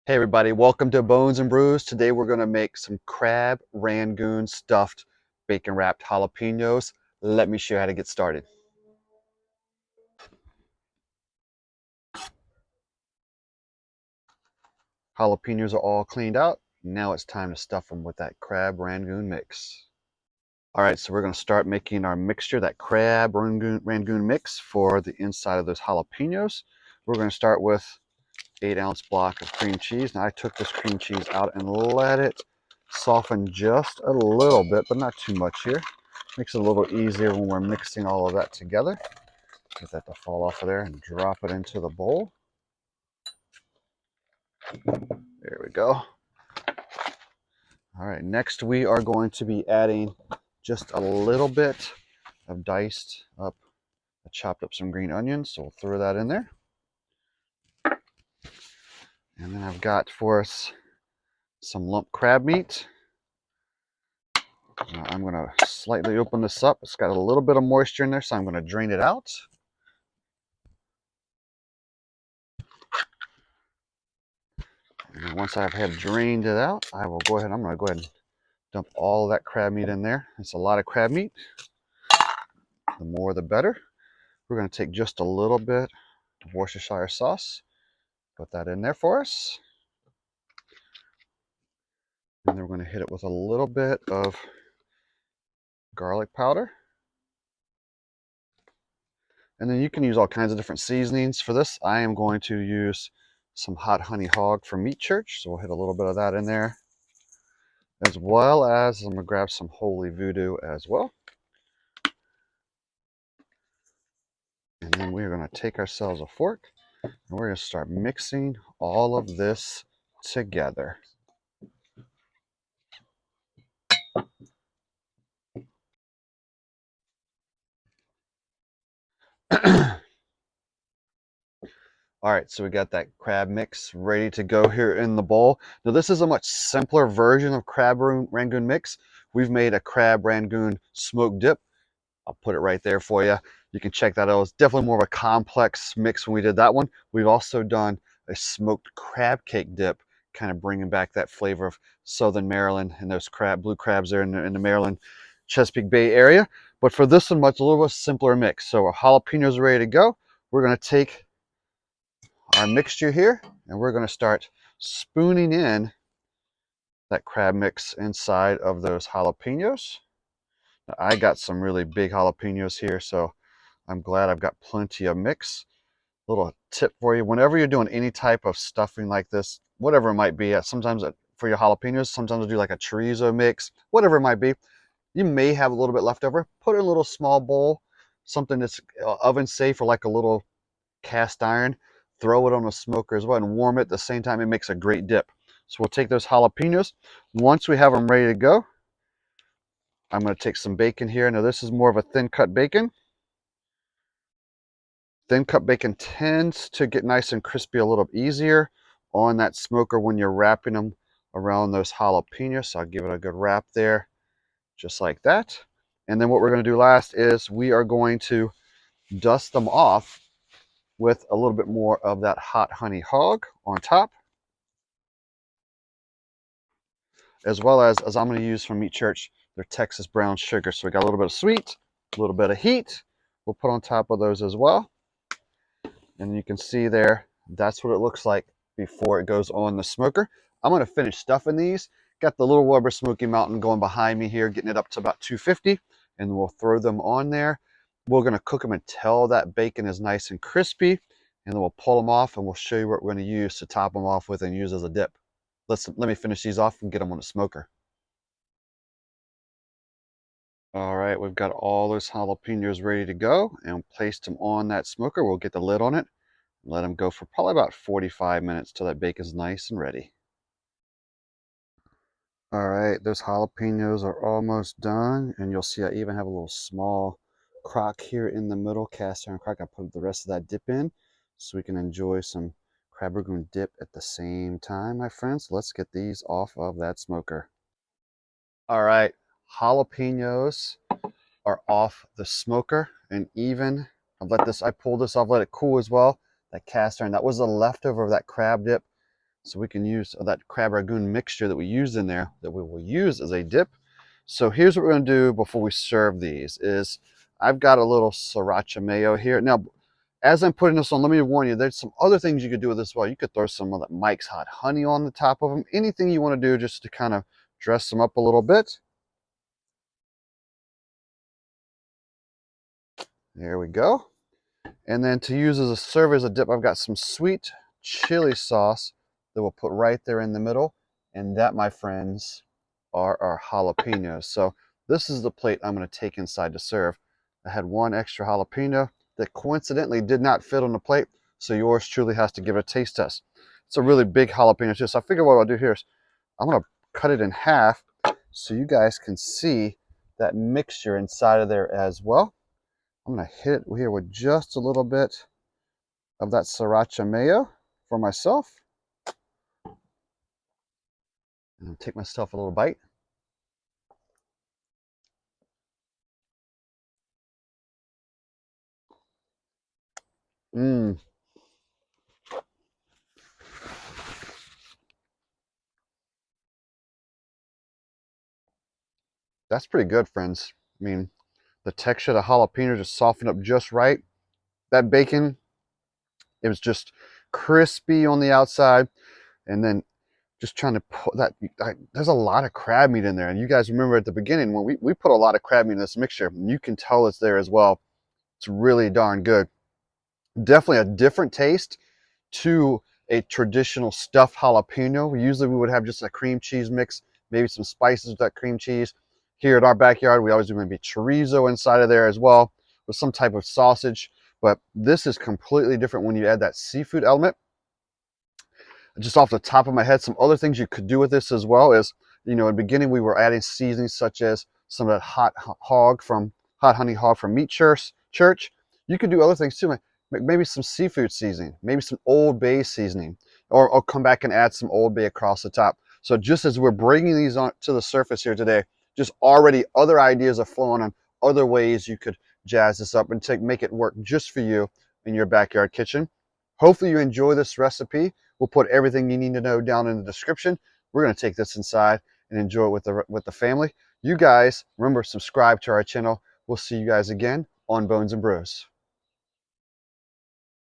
Hey everybody, welcome to Bones and Brews. Today we're going to make some crab Rangoon stuffed bacon wrapped jalapenos. Let me show you how to get started. Jalapenos are all cleaned out. Now it's time to stuff them with that crab Rangoon mix. Alright, so we're going to start making our mixture, that crab Rangoon mix for the inside of those jalapenos. We're going to start with 8-ounce block of cream cheese. Now I took this cream cheese out and let it soften just a little bit, but not too much here. Makes it a little easier when we're mixing all of that together. Get that to fall off of there and drop it into the bowl. There we go. All right, next we are going to be adding just a little bit of diced up, chopped up some green onions, so we'll throw that in there. And then I've got for us some lump crab meat. Now I'm going to slightly open this up. It's got a little bit of moisture in there, so I'm going to drain it out. And once I've had drained it out, I'm going to go ahead and dump all of that crab meat in there. It's a lot of crab meat. The more the better. We're going to take just a little bit of Worcestershire sauce. Put that in there for us. And then we're going to hit it with a little bit of garlic powder. And then you can use all kinds of different seasonings for this. I am going to use some hot honey hog from Meat Church. So we'll hit a little bit of that in there. As well as I'm going to grab some Holy Voodoo as well. And then we're going to take ourselves a fork and we're going to start mixing all of this together. All right, so we got that crab mix ready to go here in the bowl. Now this is a much simpler version of crab Rangoon mix. We've made a crab Rangoon smoked dip. I'll put it right there for you. You can check that out. It's definitely more of a complex mix when we did that one. We've also done a smoked crab cake dip, kind of bringing back that flavor of Southern Maryland and those blue crabs there in the Maryland Chesapeake Bay area. But for this one, a little bit simpler mix. So our jalapenos are ready to go. We're going to take our mixture here and we're going to start spooning in that crab mix inside of those jalapenos. Now, I got some really big jalapenos here, so I'm glad I've got plenty of mix. Little tip for you, whenever you're doing any type of stuffing like this, whatever it might be, sometimes for your jalapenos, sometimes I'll do like a chorizo mix, whatever it might be, you may have a little bit left over. Put it in a little small bowl, something that's oven safe or like a little cast iron. Throw it on a smoker as well and warm it at the same time. It makes a great dip. So we'll take those jalapenos. Once we have them ready to go, I'm going to take some bacon here. Now this is more of a thin cut bacon. Thin cut bacon tends to get nice and crispy a little easier on that smoker when you're wrapping them around those jalapenos. So I'll give it a good wrap there, just like that. And then what we're going to do last is we are going to dust them off with a little bit more of that hot honey hog on top, as well as I'm going to use from Meat Church, their Texas brown sugar. So we got a little bit of sweet, a little bit of heat. We'll put on top of those as well. And you can see there, that's what it looks like before it goes on the smoker. I'm going to finish stuffing these. Got the little rubber Smoky Mountain going behind me here, getting it up to about 250, and we'll throw them on there. We're going to cook them until that bacon is nice and crispy, and then we'll pull them off and we'll show you what we're going to use to top them off with and use as a dip. Let me finish these off and get them on the smoker. All right, we've got all those jalapenos ready to go and placed them on that smoker. We'll get the lid on it. Let them go for probably about 45 minutes till that bacon's nice and ready. All right, those jalapenos are almost done, and you'll see I even have a little small crock here in the middle, cast iron crock. I put the rest of that dip in so we can enjoy some crab rangoon dip at the same time, my friends. Let's get these off of that smoker. All right, jalapenos are off the smoker, and even I pulled this off, let it cool as well. That cast iron, that was the leftover of that crab dip So we can use that crab rangoon mixture that we used in there that we will use as a dip. So here's what we're going to do before we serve these is I've got a little sriracha mayo here. Now, as I'm putting this on, let me warn you, there's some other things you could do with this as well. You could throw some of that Mike's Hot Honey on the top of them. Anything you want to do just to kind of dress them up a little bit. There we go. And then to use as a serve as a dip, I've got some sweet chili sauce that we'll put right there in the middle. And that, my friends, are our jalapenos. So this is the plate I'm going to take inside to serve. I had one extra jalapeno that coincidentally did not fit on the plate, so yours truly has to give it a taste test. It's a really big jalapeno too, so I figure what I'll do here is I'm going to cut it in half so you guys can see that mixture inside of there as well. I'm going to hit it here with just a little bit of that sriracha mayo for myself. And I'll take myself a little bite. Mmm. That's pretty good, friends. I mean, the texture of the jalapeno just softened up just right. That bacon, it was just crispy on the outside. And then just trying to put that, there's a lot of crab meat in there. And you guys remember at the beginning when we put a lot of crab meat in this mixture. And you can tell it's there as well. It's really darn good. Definitely a different taste to a traditional stuffed jalapeno. Usually we would have just a cream cheese mix, maybe some spices with that cream cheese. Here at our backyard, we always do maybe chorizo inside of there as well, with some type of sausage. But this is completely different when you add that seafood element. Just off the top of my head, some other things you could do with this as well is, in the beginning we were adding seasonings such as some of that hot honey hog from Meat Church. You could do other things too, maybe some seafood seasoning, maybe some Old Bay seasoning, or come back and add some Old Bay across the top. So just as we're bringing these on to the surface here today, just already other ideas are flowing on other ways you could jazz this up and make it work just for you in your backyard kitchen. Hopefully you enjoy this recipe. We'll put everything you need to know down in the description. We're going to take this inside and enjoy it with the family. You guys, remember, subscribe to our channel. We'll see you guys again on Bones and Brews.